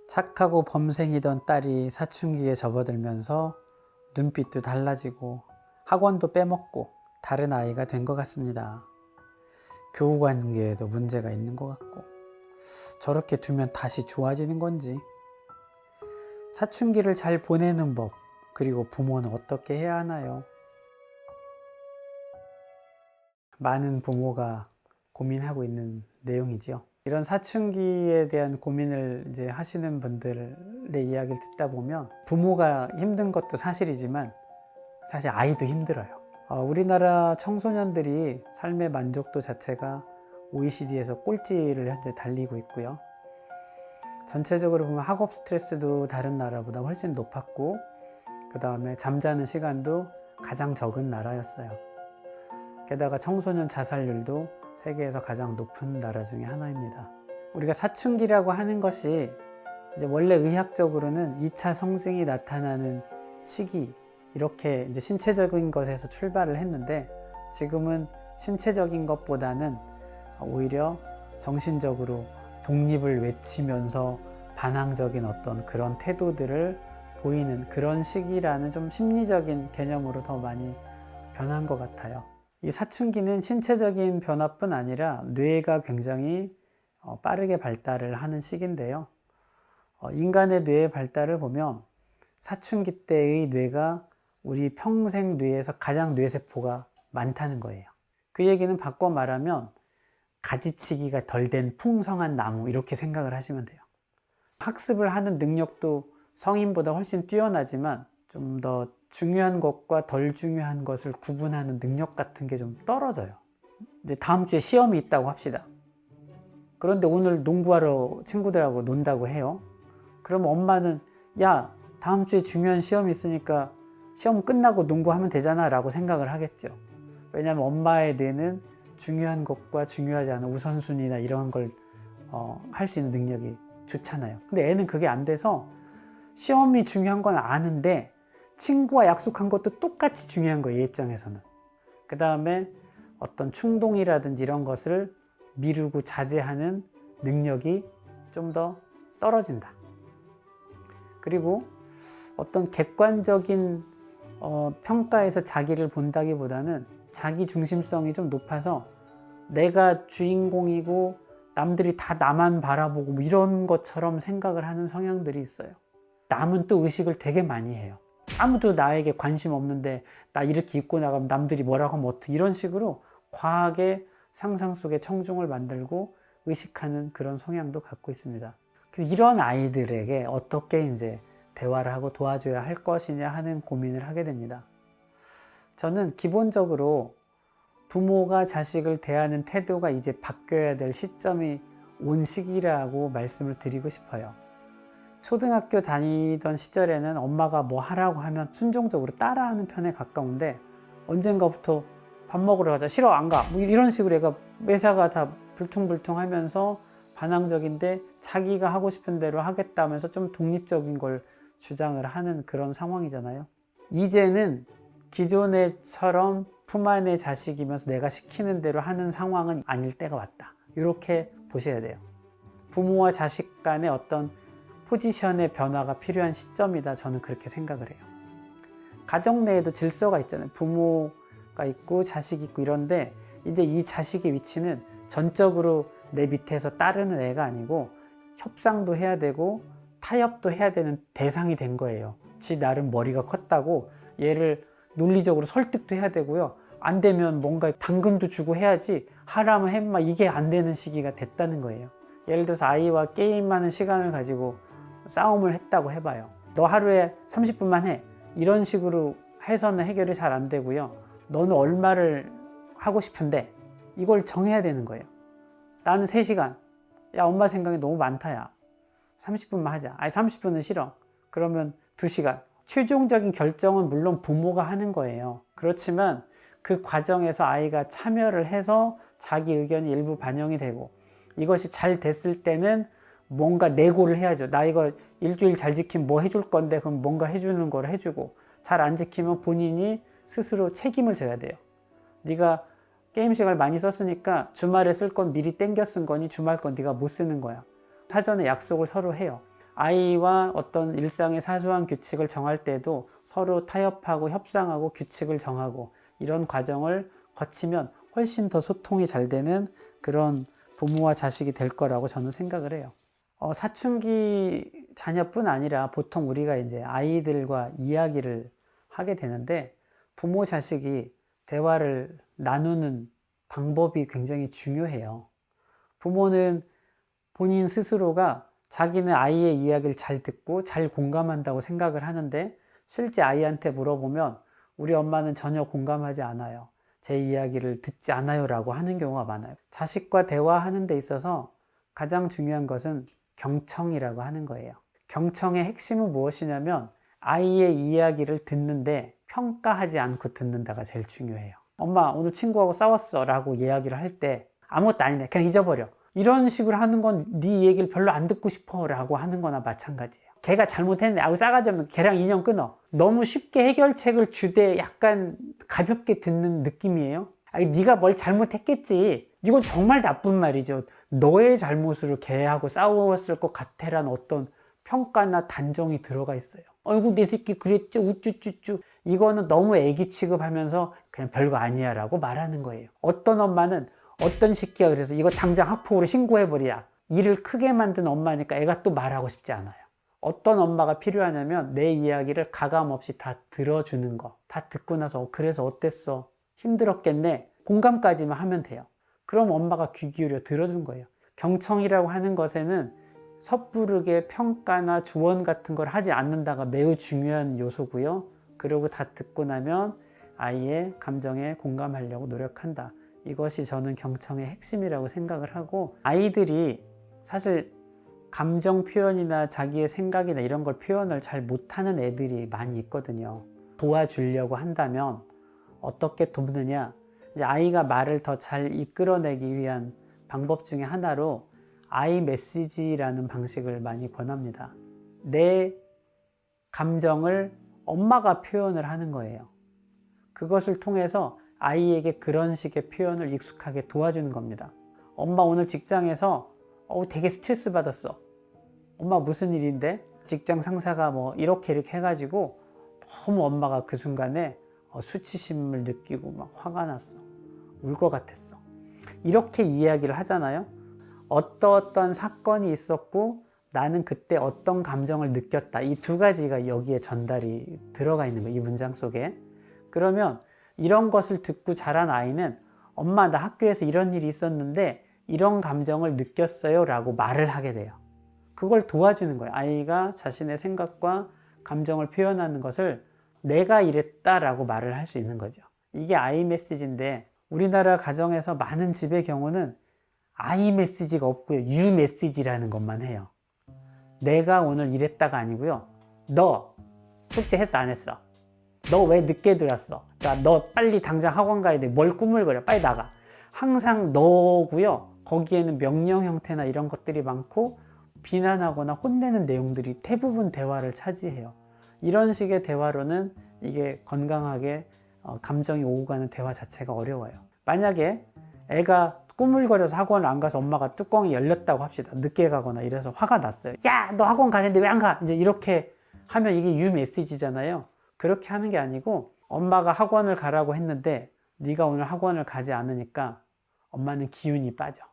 착하고 범생이던 딸이 사춘기에 접어들면서 눈빛도 달라지고 학원도 빼먹고 다른 아이가 된 것 같습니다. 교우 관계에도 문제가 있는 것 같고, 저렇게 두면 다시 좋아지는 건지, 사춘기를 잘 보내는 법, 그리고 부모는 어떻게 해야 하나요? 많은 부모가 고민하고 있는 내용이지요. 이런 사춘기에 대한 고민을 이제 하시는 분들의 이야기를 듣다 보면 부모가 힘든 것도 사실이지만 사실 아이도 힘들어요. 우리나라 청소년들이 삶의 만족도 자체가 OECD에서 꼴찌를 현재 달리고 있고요. 전체적으로 보면 학업 스트레스도 다른 나라보다 훨씬 높았고, 그 다음에 잠자는 시간도 가장 적은 나라였어요. 게다가 청소년 자살률도 세계에서 가장 높은 나라 중에 하나입니다. 우리가 사춘기라고 하는 것이 이제 원래 의학적으로는 2차 성징이 나타나는 시기, 이렇게 이제 신체적인 것에서 출발을 했는데, 지금은 신체적인 것보다는 오히려 정신적으로 독립을 외치면서 반항적인 어떤 그런 태도들을 보이는 그런 시기라는 좀 심리적인 개념으로 더 많이 변한 것 같아요. 이 사춘기는 신체적인 변화뿐 아니라 뇌가 굉장히 빠르게 발달을 하는 시기인데요. 인간의 뇌의 발달을 보면 사춘기 때의 뇌가 우리 평생 뇌에서 가장 뇌세포가 많다는 거예요. 그 얘기는 바꿔 말하면 가지치기가 덜 된 풍성한 나무, 이렇게 생각을 하시면 돼요. 학습을 하는 능력도 성인보다 훨씬 뛰어나지만 좀 더 중요한 것과 덜 중요한 것을 구분하는 능력 같은 게 좀 떨어져요. 이제 다음 주에 시험이 있다고 합시다. 그런데 오늘 농구하러 친구들하고 논다고 해요. 그러면 엄마는 야, 다음 주에 중요한 시험이 있으니까 시험 끝나고 농구하면 되잖아 라고 생각을 하겠죠. 왜냐하면 엄마의 뇌는 중요한 것과 중요하지 않은 우선순위나 이런 걸 할 수 있는 능력이 좋잖아요. 근데 애는 그게 안 돼서 시험이 중요한 건 아는데 친구와 약속한 것도 똑같이 중요한 거예요, 얘 입장에서는. 그 다음에 어떤 충동이라든지 이런 것을 미루고 자제하는 능력이 좀 더 떨어진다. 그리고 어떤 객관적인 평가에서 자기를 본다기보다는 자기 중심성이 좀 높아서 내가 주인공이고 남들이 다 나만 바라보고 뭐 이런 것처럼 생각을 하는 성향들이 있어요. 남은 또 의식을 되게 많이 해요. 아무도 나에게 관심 없는데 나 이렇게 입고 나가면 남들이 뭐라고 하면 어떡해, 이런 식으로 과하게 상상 속에 청중을 만들고 의식하는 그런 성향도 갖고 있습니다. 그래서 이런 아이들에게 어떻게 이제 대화를 하고 도와줘야 할 것이냐 하는 고민을 하게 됩니다. 저는 기본적으로 부모가 자식을 대하는 태도가 이제 바뀌어야 될 시점이 온 시기라고 말씀을 드리고 싶어요. 초등학교 다니던 시절에는 엄마가 뭐 하라고 하면 순종적으로 따라하는 편에 가까운데, 언젠가부터 밥 먹으러 가자, 싫어, 안 가, 뭐 이런 식으로 애가 매사가 다 불퉁불퉁하면서 반항적인데 자기가 하고 싶은 대로 하겠다면서 좀 독립적인 걸 주장을 하는 그런 상황이잖아요. 이제는 기존에처럼 품 안의 자식이면서 내가 시키는 대로 하는 상황은 아닐 때가 왔다, 이렇게 보셔야 돼요. 부모와 자식 간의 어떤 포지션의 변화가 필요한 시점이다, 저는 그렇게 생각을 해요. 가정 내에도 질서가 있잖아요. 부모가 있고 자식이 있고 이런데, 이제 이 자식의 위치는 전적으로 내 밑에서 따르는 애가 아니고 협상도 해야 되고 타협도 해야 되는 대상이 된 거예요. 지 나름 머리가 컸다고 얘를 논리적으로 설득도 해야 되고요. 안 되면 뭔가 당근도 주고 해야지, 하라면 해마, 이게 안 되는 시기가 됐다는 거예요. 예를 들어서 아이와 게임하는 시간을 가지고 싸움을 했다고 해봐요. 너 하루에 30분만 해, 이런 식으로 해서는 해결이 잘 안 되고요. 너는 얼마를 하고 싶은데, 이걸 정해야 되는 거예요. 나는 3시간. 야, 엄마 생각이 너무 많다, 야. 30분만 하자. 아니, 30분은 싫어. 그러면 2시간. 최종적인 결정은 물론 부모가 하는 거예요. 그렇지만 그 과정에서 아이가 참여를 해서 자기 의견이 일부 반영이 되고, 이것이 잘 됐을 때는 뭔가 내고를 해야죠. 나 이거 일주일 잘 지키면 뭐 해줄 건데, 그럼 뭔가 해주는 걸 해주고, 잘 안 지키면 본인이 스스로 책임을 져야 돼요. 네가 게임 시간을 많이 썼으니까 주말에 쓸 건 미리 땡겨 쓴 거니 주말 건 네가 못 쓰는 거야. 사전에 약속을 서로 해요. 아이와 어떤 일상의 사소한 규칙을 정할 때도 서로 타협하고 협상하고 규칙을 정하고 이런 과정을 거치면 훨씬 더 소통이 잘 되는 그런 부모와 자식이 될 거라고 저는 생각을 해요. 사춘기 자녀뿐 아니라 보통 우리가 이제 아이들과 이야기를 하게 되는데 부모 자식이 대화를 나누는 방법이 굉장히 중요해요. 부모는 본인 스스로가 자기는 아이의 이야기를 잘 듣고 잘 공감한다고 생각을 하는데 실제 아이한테 물어보면 우리 엄마는 전혀 공감하지 않아요. 제 이야기를 듣지 않아요 라고 하는 경우가 많아요. 자식과 대화하는 데 있어서 가장 중요한 것은 경청이라고 하는 거예요. 경청의 핵심은 무엇이냐면 아이의 이야기를 듣는데 평가하지 않고 듣는다가 제일 중요해요. 엄마 오늘 친구하고 싸웠어 라고 이야기를 할 때 아무것도 아니네 그냥 잊어버려. 이런 식으로 하는 건 네 얘기를 별로 안 듣고 싶어 라고 하는 거나 마찬가지예요. 걔가 잘못했네 하고 싸가지 없는 걔랑 인연 끊어. 너무 쉽게 해결책을 주되 약간 가볍게 듣는 느낌이에요. 아니, 네가 뭘 잘못했겠지. 이건 정말 나쁜 말이죠. 너의 잘못으로 걔하고 싸웠을 것 같아라는 어떤 평가나 단정이 들어가 있어요. 아이고 내 새끼 그랬죠 우쭈쭈쭈. 이거는 너무 애기 취급하면서 그냥 별거 아니야 라고 말하는 거예요. 어떤 엄마는 어떤 새끼야 그래서 이거 당장 학폭으로 신고해버리야. 일을 크게 만든 엄마니까 애가 또 말하고 싶지 않아요. 어떤 엄마가 필요하냐면 내 이야기를 가감없이 다 들어주는 거. 다 듣고 나서 그래서 어땠어? 힘들었겠네? 공감까지만 하면 돼요. 그럼 엄마가 귀 기울여 들어준 거예요. 경청이라고 하는 것에는 섣부르게 평가나 조언 같은 걸 하지 않는다가 매우 중요한 요소고요. 그리고 다 듣고 나면 아이의 감정에 공감하려고 노력한다. 이것이 저는 경청의 핵심이라고 생각을 하고 아이들이 사실 감정 표현이나 자기의 생각이나 이런 걸 표현을 잘 못하는 애들이 많이 있거든요. 도와주려고 한다면 어떻게 돕느냐? 이제 아이가 말을 더 잘 이끌어내기 위한 방법 중에 하나로 아이 메시지라는 방식을 많이 권합니다. 내 감정을 엄마가 표현을 하는 거예요. 그것을 통해서 아이에게 그런 식의 표현을 익숙하게 도와주는 겁니다. 엄마 오늘 직장에서 되게 스트레스 받았어. 엄마 무슨 일인데? 직장 상사가 뭐 이렇게 해가지고 너무 엄마가 그 순간에 수치심을 느끼고 막 화가 났어. 울 것 같았어. 이렇게 이야기를 하잖아요. 어떤 사건이 있었고 나는 그때 어떤 감정을 느꼈다. 이 두 가지가 여기에 전달이 들어가 있는 거예요. 이 문장 속에. 그러면 이런 것을 듣고 자란 아이는 엄마 나 학교에서 이런 일이 있었는데 이런 감정을 느꼈어요 라고 말을 하게 돼요. 그걸 도와주는 거예요. 아이가 자신의 생각과 감정을 표현하는 것을 내가 이랬다라고 말을 할 수 있는 거죠. 이게 아이 메시지인데 우리나라 가정에서 많은 집의 경우는 아이 메시지가 없고요. 유 메시지라는 것만 해요. 내가 오늘 이랬다가 아니고요. 너 숙제 했어 안 했어? 너 왜 늦게 들었어? 너 빨리 당장 학원 가야 돼. 뭘 꾸물거려? 빨리 나가. 항상 너고요. 거기에는 명령 형태나 이런 것들이 많고 비난하거나 혼내는 내용들이 대부분 대화를 차지해요. 이런 식의 대화로는 이게 건강하게 감정이 오고 가는 대화 자체가 어려워요. 만약에 애가 꾸물거려서 학원을 안 가서 엄마가 뚜껑이 열렸다고 합시다. 늦게 가거나 이래서 화가 났어요. 야, 너 학원 가는데 왜 안 가? 이제 이렇게 하면 이게 유 메시지잖아요. 그렇게 하는 게 아니고 엄마가 학원을 가라고 했는데 네가 오늘 학원을 가지 않으니까 엄마는 기운이 빠져.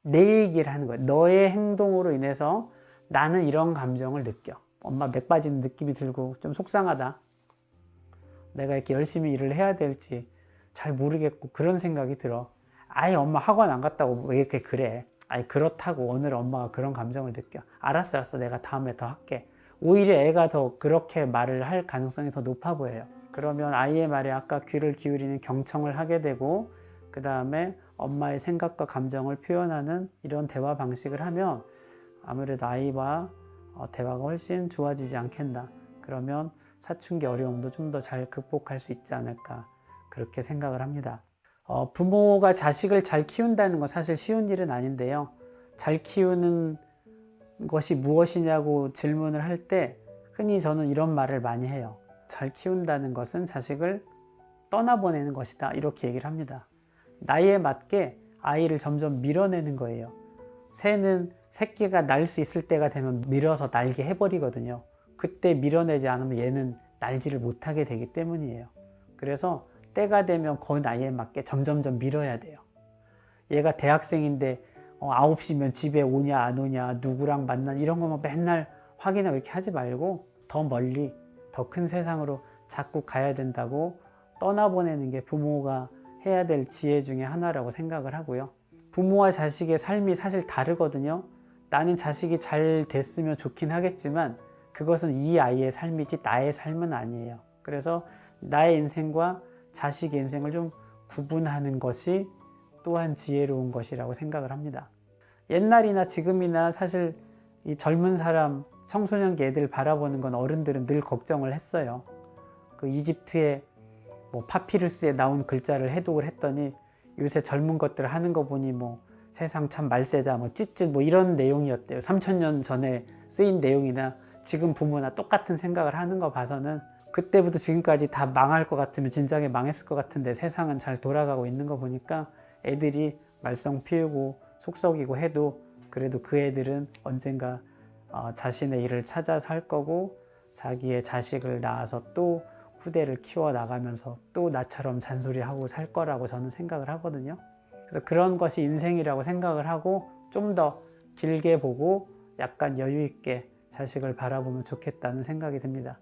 내 얘기를 하는 거야. 너의 행동으로 인해서 나는 이런 감정을 느껴. 엄마 맥 빠지는 느낌이 들고 좀 속상하다. 내가 이렇게 열심히 일을 해야 될지 잘 모르겠고 그런 생각이 들어. 아예 엄마 학원 안 갔다고 왜 이렇게 그래? 아니 그렇다고 오늘 엄마가 그런 감정을 느껴. 알았어 내가 다음에 더 할게. 오히려 애가 더 그렇게 말을 할 가능성이 더 높아 보여요. 그러면 아이의 말에 아까 귀를 기울이는 경청을 하게 되고 그 다음에 엄마의 생각과 감정을 표현하는 이런 대화 방식을 하면 아무래도 아이와 대화가 훨씬 좋아지지 않겠나. 그러면 사춘기 어려움도 좀 더 잘 극복할 수 있지 않을까 그렇게 생각을 합니다. 부모가 자식을 잘 키운다는 건 사실 쉬운 일은 아닌데요. 잘 키우는 것이 무엇이냐고 질문을 할 때 흔히 저는 이런 말을 많이 해요. 잘 키운다는 것은 자식을 떠나보내는 것이다. 이렇게 얘기를 합니다. 나이에 맞게 아이를 점점 밀어내는 거예요. 새는 새끼가 날 수 있을 때가 되면 밀어서 날게 해버리거든요. 그때 밀어내지 않으면 얘는 날지를 못하게 되기 때문이에요. 그래서 때가 되면 그 나이에 맞게 점점점 밀어야 돼요. 얘가 대학생인데 9시면 집에 오냐 안 오냐 누구랑 만나 이런 거만 맨날 확인하고 이렇게 하지 말고 더 멀리 더 큰 세상으로 자꾸 가야 된다고 떠나보내는 게 부모가 해야 될 지혜 중에 하나라고 생각을 하고요. 부모와 자식의 삶이 사실 다르거든요. 나는 자식이 잘 됐으면 좋긴 하겠지만 그것은 이 아이의 삶이지 나의 삶은 아니에요. 그래서 나의 인생과 자식의 인생을 좀 구분하는 것이 또한 지혜로운 것이라고 생각을 합니다. 옛날이나 지금이나 사실 이 젊은 사람, 청소년기 애들 바라보는 건 어른들은 늘 걱정을 했어요. 그 이집트의 파피루스에 나온 글자를 해독을 했더니 요새 젊은 것들 하는 거 보니 세상 참 말세다, 찌릿 이런 내용이었대요. 3000년 전에 쓰인 내용이나 지금 부모나 똑같은 생각을 하는 거 봐서는 그때부터 지금까지 다 망할 것 같으면 진작에 망했을 것 같은데 세상은 잘 돌아가고 있는 거 보니까 애들이 말썽 피우고 속썩이고 해도 그래도 그 애들은 언젠가 자신의 일을 찾아서 할 거고 자기의 자식을 낳아서 또 후대를 키워나가면서 또 나처럼 잔소리하고 살 거라고 저는 생각을 하거든요. 그래서 그런 것이 인생이라고 생각을 하고 좀 더 길게 보고 약간 여유 있게 자식을 바라보면 좋겠다는 생각이 듭니다.